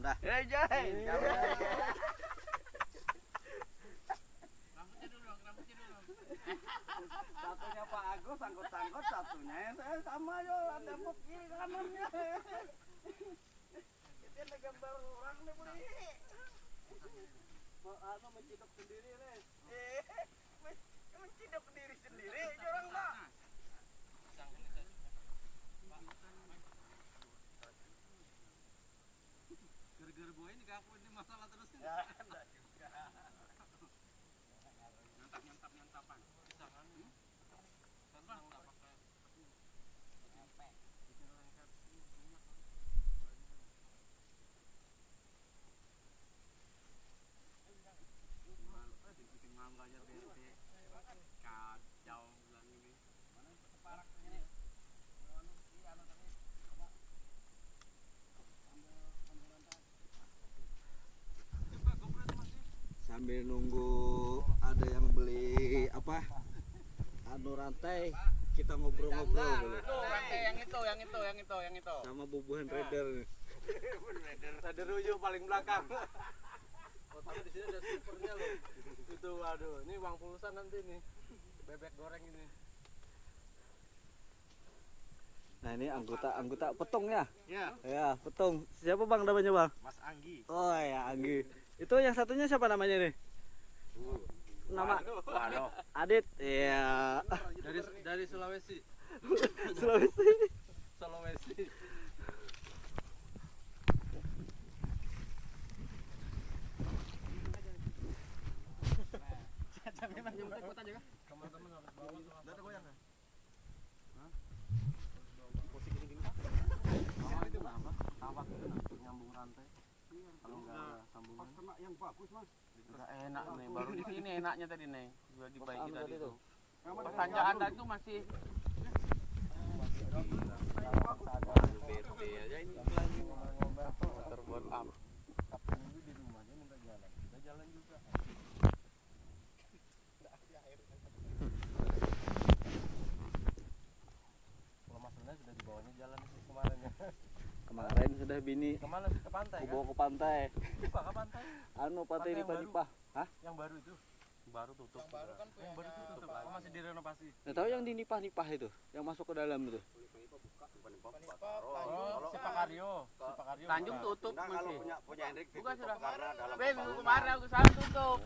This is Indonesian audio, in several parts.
dah. Jai. Satunya Pak Agus sangkut-sangkut, satunya yang saya sama yo ada buk kiri kanannya. Itu ada gambar orang nih Budi. Mau menciduk sendiri nih. Menciduk diri sendiri orang Pak. Gara-gara buaya ini kaku ini masalah terus ini. Ya, enggak juga. Nyantap-nyantapan. Bisa kan? Senang enggak pakai nyampe. Bikin orang kan banyak. Bikin malam belajar BRT. Kacau bulan ini. Mana keparaknya? Sambil nunggu ada yang beli apa anu rantai, kita ngobrol-ngobrol dulu Itu rantai yang itu. sama bubuhan trader. Ada ruyuh paling belakang. Oh, tapi di sini ada supernya loh. Itu waduh, ini uang pulsa nanti nih. Bebek goreng ini. Nah ini anggota petung ya? Ya, Ya petung. Siapa bang namanya bang? Mas Anggi. Oh ya Anggi. Itu yang satunya siapa namanya nih? Nama Waduh. Adit. Iya. Dari Sulawesi. Sulawesi. Teman-teman harus bawa tuh. Ada goyang kan? Itu apa? Tawak itu untuk nyambung rantai. Kalau enggak sambungan. Kena yang bagus, Mas. Enggak enak nih, baru di sini enaknya tadi nih. Gua dibaiki Anu tadi tadi tuh. tuh. Pertanjaan tadi itu masih BT aja ini lagi terbuat up. Sabtu Minggu di rumahnya minta jalan. Kita jalan juga. Kalau Mas Luna sudah dibawanya jalan sih kemarin ya. Kemarin sudah bini Kemana sih? Ke pantai kan? bawa ke pantai. Buka ke pantai. Anu pantai Pantai yang Nipah. Hah? Yang baru itu. Baru tutup. Yang baru tutup. Oh, masih direnovasi. Nggak tahu yang di Nipah itu, yang masuk ke dalam itu. Oh, Sipakario. Tanjung tutup Enggak, kalau masih. punya Hendrik Buka ditutup sudah. karena dalam Minggu kemarin aku sana tutup.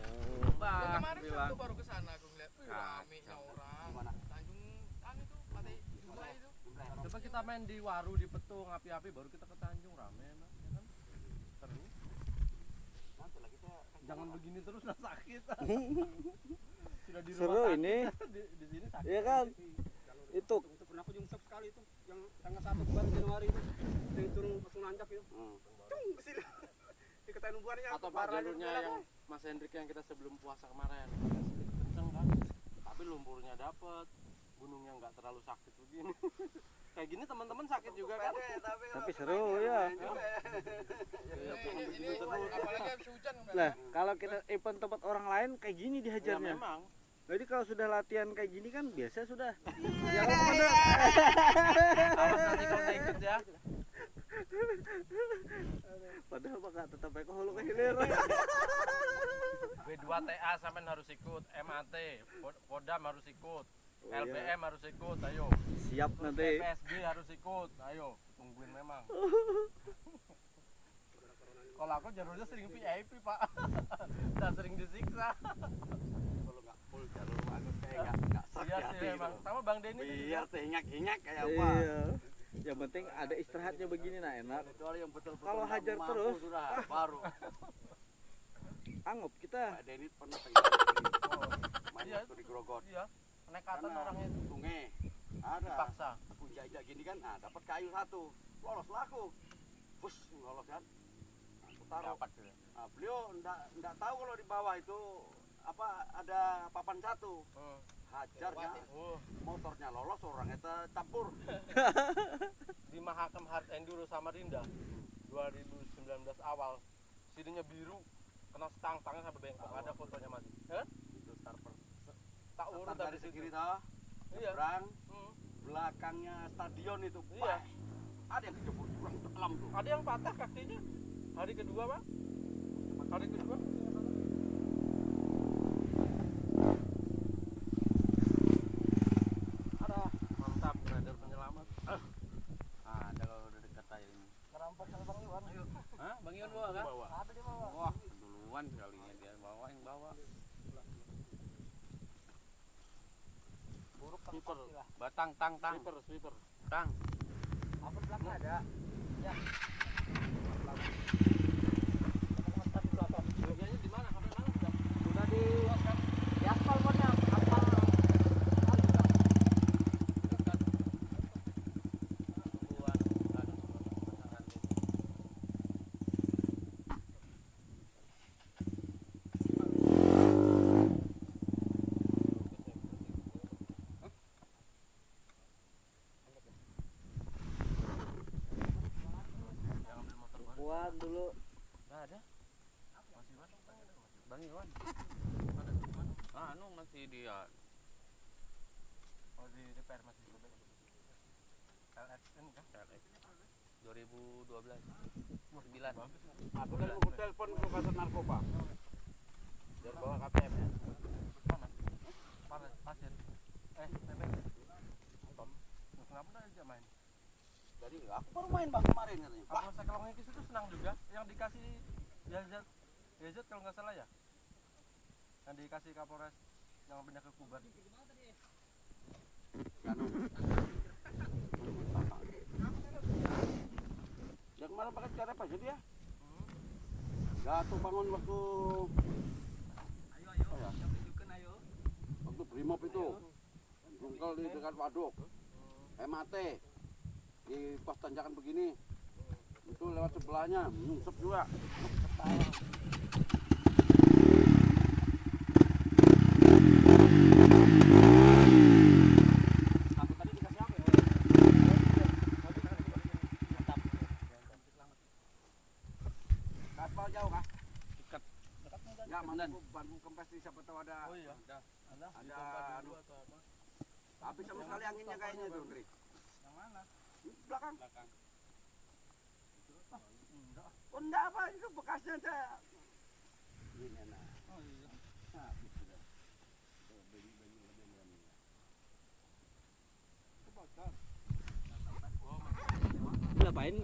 Bang, Kemarin bilang. Sabtu baru ke sana aku ngeliat, Kacau. ramenya orang. Gimana? Tanjung kan itu pantai Jumlah itu. Coba kita main di Waru di Petung api-api baru kita ke Tanjung rame emang ya kan? Seru. nanti lah kita Jangan begini terus nah sakit. Sudah di Seru rumah sakit, ini. di sini sakit. Iya kan? Itu Pernah aku nyungsep sekali itu yang tanggal 1 bulan Januari itu yang turun langsung nanjak itu dikatain hubungannya Atau Pak jalurnya yang Mas Hendrik yang kita sebelum puasa kemarin. Kenceng kan? Tapi lumpurnya dapet, gunungnya nggak terlalu sakit begini. Kayak gini teman-teman sakit juga kan? tapi seru ya. Ini apalagi habis hujan kan. Lah, kalau kita event tempat orang lain kayak gini Ya dihajarnya. memang. Jadi kalau sudah latihan kayak gini kan biasa sudah. Jangan pada Awas nanti kalau nggak ikut ya. padahal mah nggak tetap baik hulu ke hilir. B2TA sampean harus ikut, MAT, Kodam harus ikut, Oh, iya. LBM harus ikut, ayo. Siap nanti. PSB harus ikut, ayo. Tungguin memang. Kalau aku jalurnya sering VIP, Pak. Dan sering disiksa. kalau nggak full jalur aku kayak nggak sakit Iya hati sih memang. gitu. Sama Bang Denny Biar terhinyak-hinyak kayak apa. Iya. Yang penting ada istirahatnya begini nah enak. Kecuali yang betul-betul Kalau nggak hajar mampu terus, sudah baru. Anggap kita. Pak Denny pernah tinggal main Iya. waktu di Grogot. Iya, kenekatan Karena orangnya itu sungai ada dipaksa. puncak gini kan, nah dapat kayu satu, lolos lah aku, bus lolos kan, nah, aku taruh. Dapat tuh. Nah, beliau ndak tahu kalau di bawah itu apa ada papan satu, hajarnya Oh, motornya lolos, orang itu campur. di Mahakam Hard Enduro Samarinda 2019 awal. Sininya biru, kena stangnya sampai bengkok. Ada fotonya masih. Itu starter. Tak urut Start dari dari situ. kiri toh, Iya. nyebrang, Hmm. belakangnya stadion itu, Iya. ada yang kejebur jurang tenggelam tuh. Ada yang patah kakinya. Hari kedua, Pak? Hari kedua? Ada. Mantap, rider penyelamat. Ada kalau udah dekat aja ini. Kerampak sama Bang Iwan. Hah? Bang Iwan bawa kah? Ada di bawah. Wah, duluan kalinya dia bawa yang bawa. Buruk Sweeper. Batang, tang, tang, Sweeper. tang. Apa belakang ada? Ya. Bagiannya di mana? Sampai mana sudah? Sudah di aspal pokoknya. Aspal. Dekat. Buat pasangan ini. Yang ambil motor gua. Buat dulu. Nggak ada. Masih Iwan? Bang Iwan. Mana? Mana? Anu masih dia. Oh, di repair masih robek. LX ini kan? LX 2012. 9. Aku kan mau telepon ke pasar narkoba. Biar bawa KPM ya. Mana? Pasir. Bebek. Tom. Kenapa udah aja main? Jadi aku baru main Bang kemarin katanya. Wah, Kapolsek Kelongekis itu senang juga. Yang dikasih Yazid kalau nggak salah ya. Yang dikasih Kapolres yang pindah ke Kubat. yang kemarin pakai cara apa jadi ya? Jatuh bangun waktu waktu Brimob itu. Jungkel di dekat waduk. MAT di pos tanjakan begini. Itu lewat sebelahnya, nyungsep juga. Aku tadi dikasih apa ya? Aspal jauh kah? Dekat. Ya, mana ban kempes di siapa tahu ada. Oh iya. Ada Dipompa dulu anu. atau apa? Habis sama sekali anginnya kayaknya tuh, Ndri. Yang mana? Di belakang. Belakang. Oh, enggak apa, itu bekasnya saya. Ini nah. Oh iya. Habis sudah. Tuh, beli ini. Kebakar.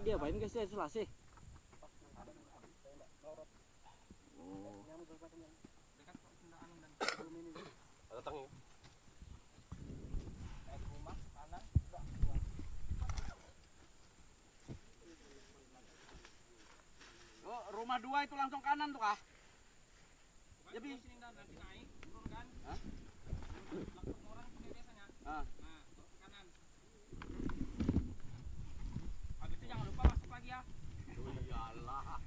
Dia apain guys ya Selasa. Datang ya. Rumah kanan. Oh, rumah 2 itu langsung kanan tuh kah? Jadi Sini dan nanti naik, turun kan? Hah? Belakang orang pakai biasanya. ah, Nah, ke kanan. Habis itu jangan lupa masuk lagi ya. iyalah.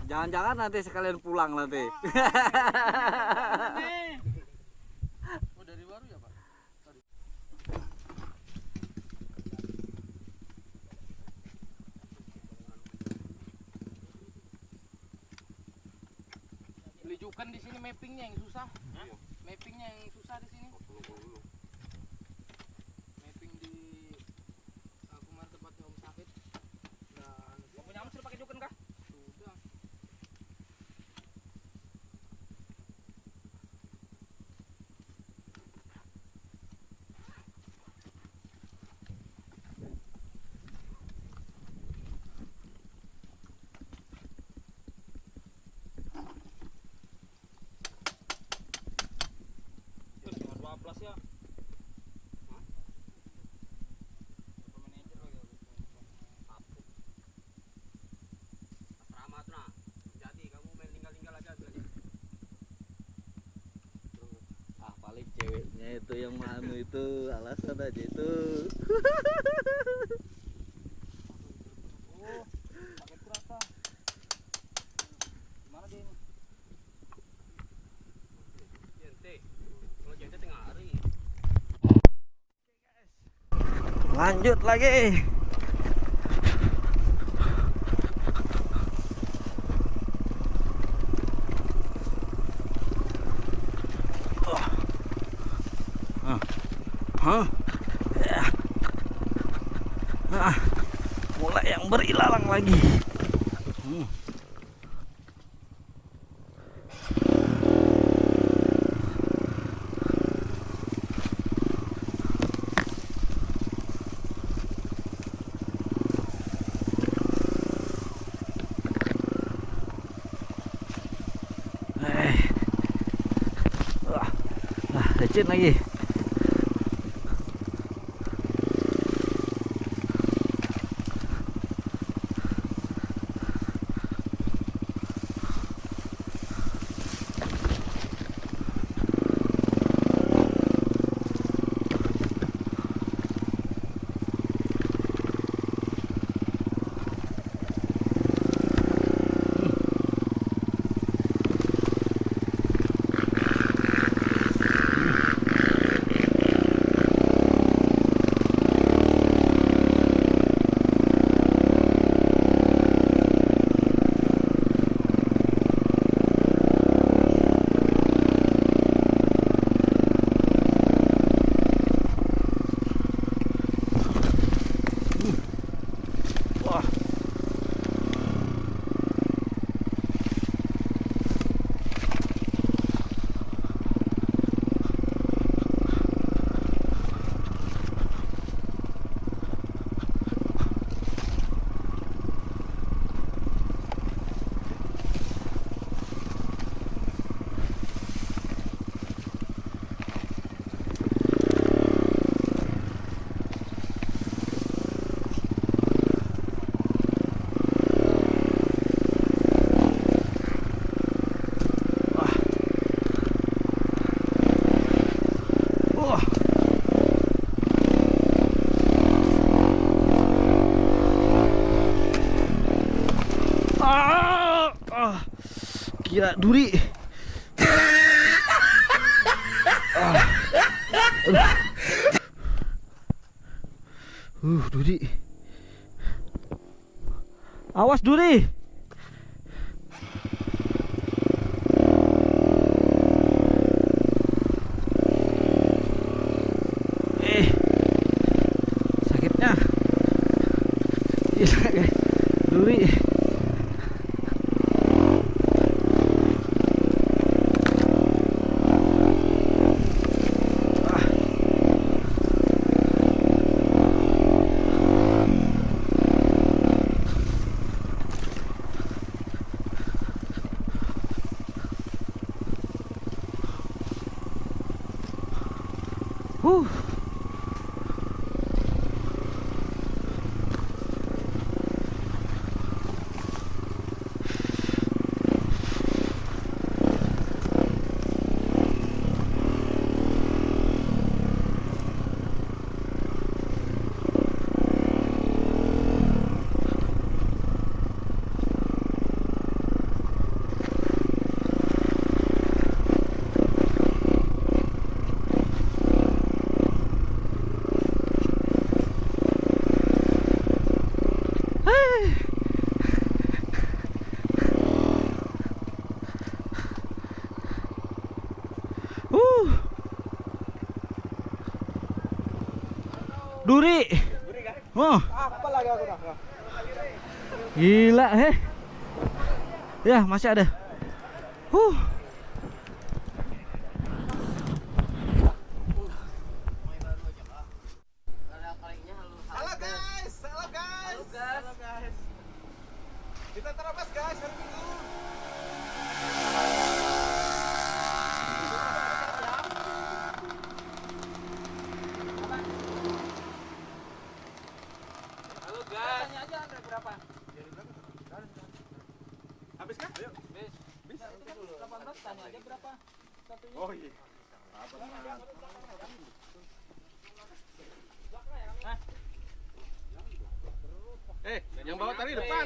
Jangan-jangan nanti sekalian pulang nanti. Oh, dari baru ya, Pak? Beli jukan di sini mappingnya yang susah. Mappingnya yang susah di sini. Mapping di kemarin tempatnya Om Sakit. Dan Gak punya sudah pakai juken kah? sudah. Cuma 12 ya. Asrama tuh nah. Jadi kamu main tinggal-tinggal aja bilangnya. Ah, paling ceweknya itu yang manu itu alasan aja itu. Oh, pakai kereta. Gimana dia ini? Jente. Kalau jente tengah hari. Lanjut lagi. Ya. Mulai yang berilalang lagi. licin lagi. Gila, duri. Duri. Awas duri. Sakitnya. Gila, guys. Duri. Duri. Oh. Apa lagi aku dah? Gila, Ya, masih ada. Halo guys. Kita terabas guys hari Minggu. Halo guys. Tanya aja ada berapa? Habis kah? Ayo. Bis. 18 tanya aja berapa satunya. Oh iya. Yang bawa tali depan.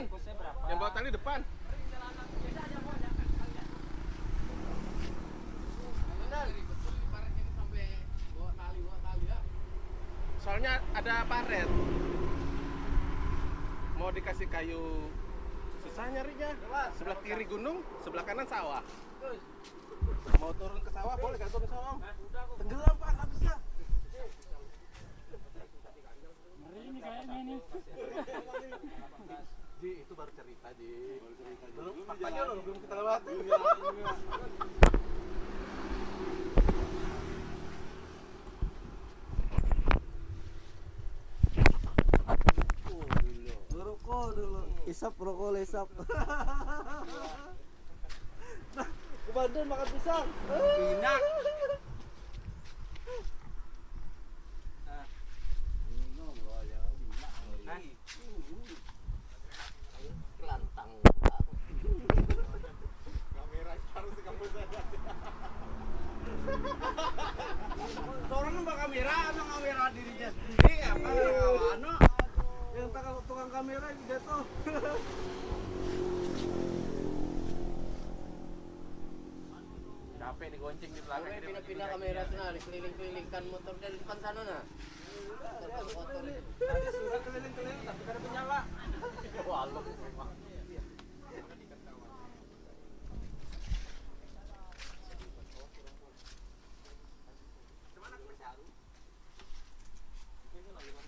Yang bawa tali depan. Soalnya ada paret. Mau dikasih kayu susah nyarinya. Sebelah kiri gunung, sebelah kanan sawah. Mau turun ke sawah boleh kan turun ke sawah? Tenggelam Pak, nggak bisa. Ini kayaknya nih. Ji, itu baru cerita, Ji. Belum faktanya loh, belum kita lewati. Ngerokok dulu. Isap rokok lesap. Nah, ke Banten makan pisang. Pinak. Sampai digonceng di belakang. Boleh pindah-pindah kamera tuh nah, keliling-kelilingkan motor dari depan sana nah. Motor kotor itu. Tadi sudah keliling-keliling tapi karena penyala. Wah, lu memang.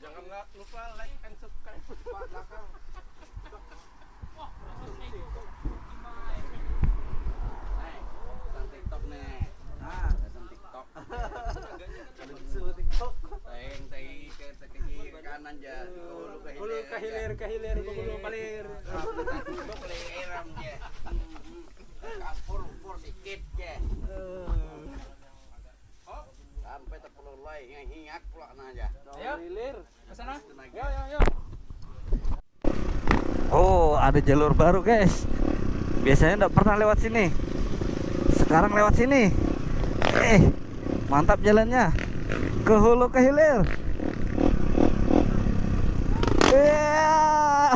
Jangan lupa like and subscribe. Pak belakang. TikTok nih. Nah, Pasang TikTok. ada disuruh TikTok. Teng ke kiri ke kanan aja. Hulu ke hilir hulu palir. Keliram je. Kapur dikit je. Sampai terpelulai hingat pula na aja. Ayo, Hilir. ke sana. Yo. Oh, ada jalur baru guys. Biasanya nggak pernah lewat sini. Sekarang lewat sini. Mantap jalannya. Ke hulu ke hilir. Yeah.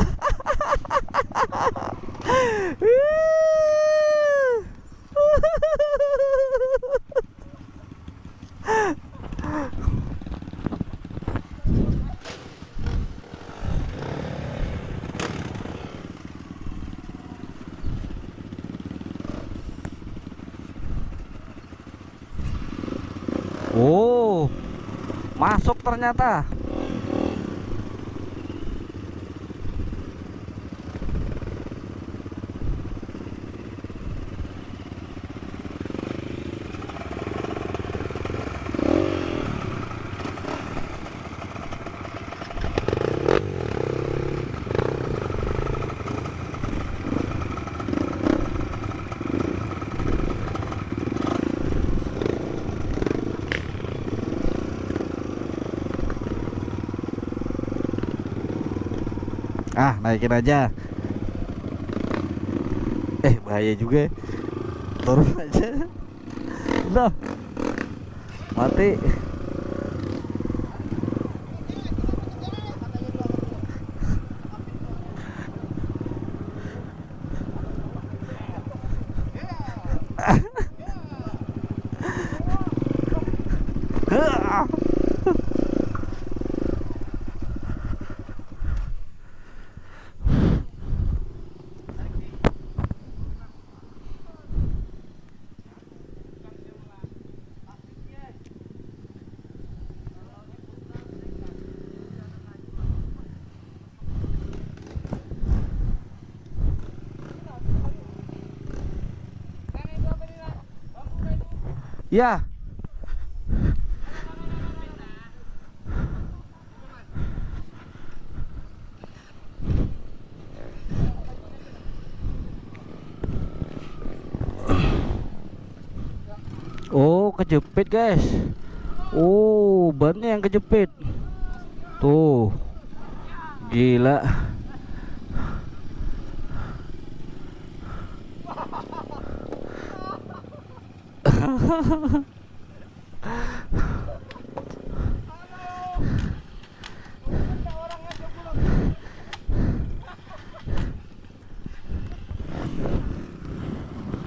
Oh, masuk ternyata. Ah, naikin aja. Bahaya juga. Turun aja. Udah. Mati. Ya. Oh, kejepit guys. Oh, bannya yang kejepit. Tuh. Gila.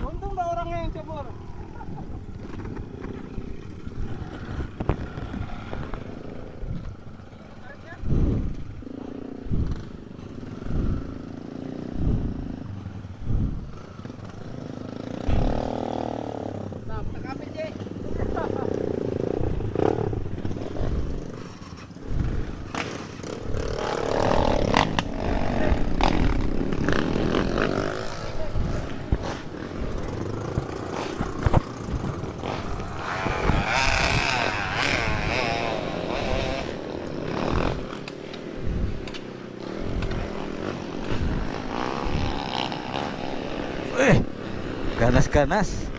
Untung ada orangnya yang cebur. Ganas-ganas.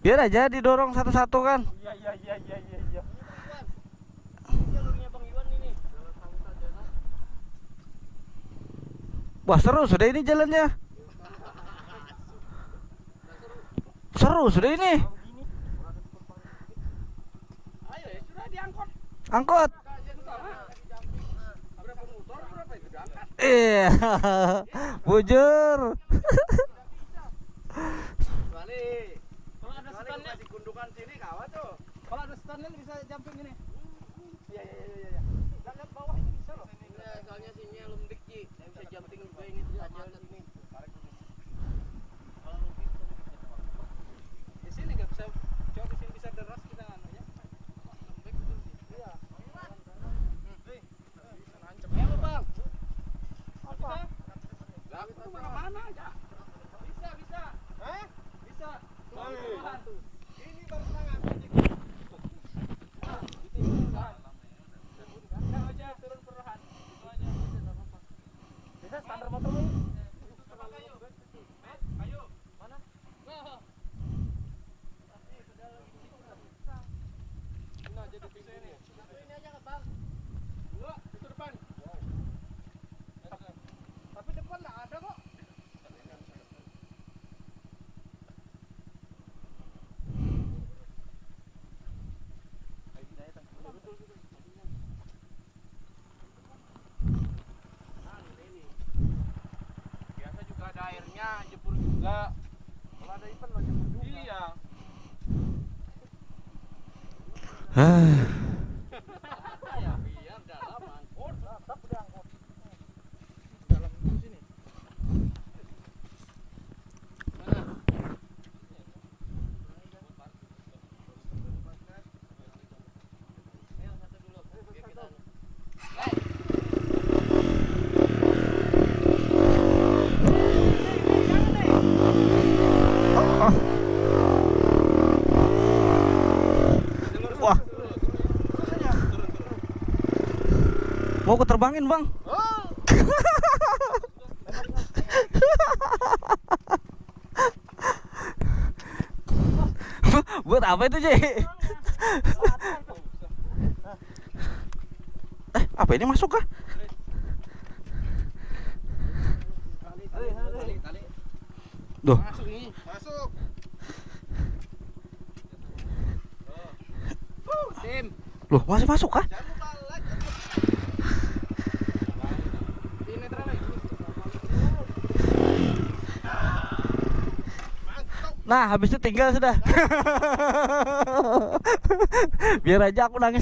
Biar aja didorong satu-satu kan. Iya. Jalurnya Bang Iwan ini. Wah seru sudah ini jalannya. Seru sudah ini. Ayo ya sudah diangkut. Angkot. Berapa motor berapa itu diangkat? Iya. Bujur. Balik. Kalau ada standnya, di gundukan sini kawat tuh. Kalau ada standnya bisa jumping gini. Iya. Lihat bawah itu bisa loh. nah, soalnya sini lembek Ci. Saya bisa jumping juga ini saja sini. Di sini nggak bisa. Coba di sini bisa deras kita anu ya. Lembek betul sih. Iya. Ya Bang. Apa? Gak itu mana aja. Bisa. Hah? Bisa. Ini baru tangan. Aja turun perlahan. Itu aja. Bisa standar motor lu. Kayu. Mana? Ini aja di pisau ini. Ini aja Bang. Dua, itu depan. Tapi depan nggak ada kok. Biasa juga ada airnya, jebur juga. Kalau ada event lo jebur juga. Iya. Ya biar dalam angkut. Tetap udah angkut. Dalam dulu sini. Ayo satu dulu. Biar kita anu. Wah. Mau ku terbangin bang. Buat apa itu Ji? Apa ini masuk kah? Duh. Masuk. Tim. Loh, masih masuk kah? Jangan lupa like. Ini netral lagi. Nah, habis itu tinggal sudah. Biar aja aku nangis.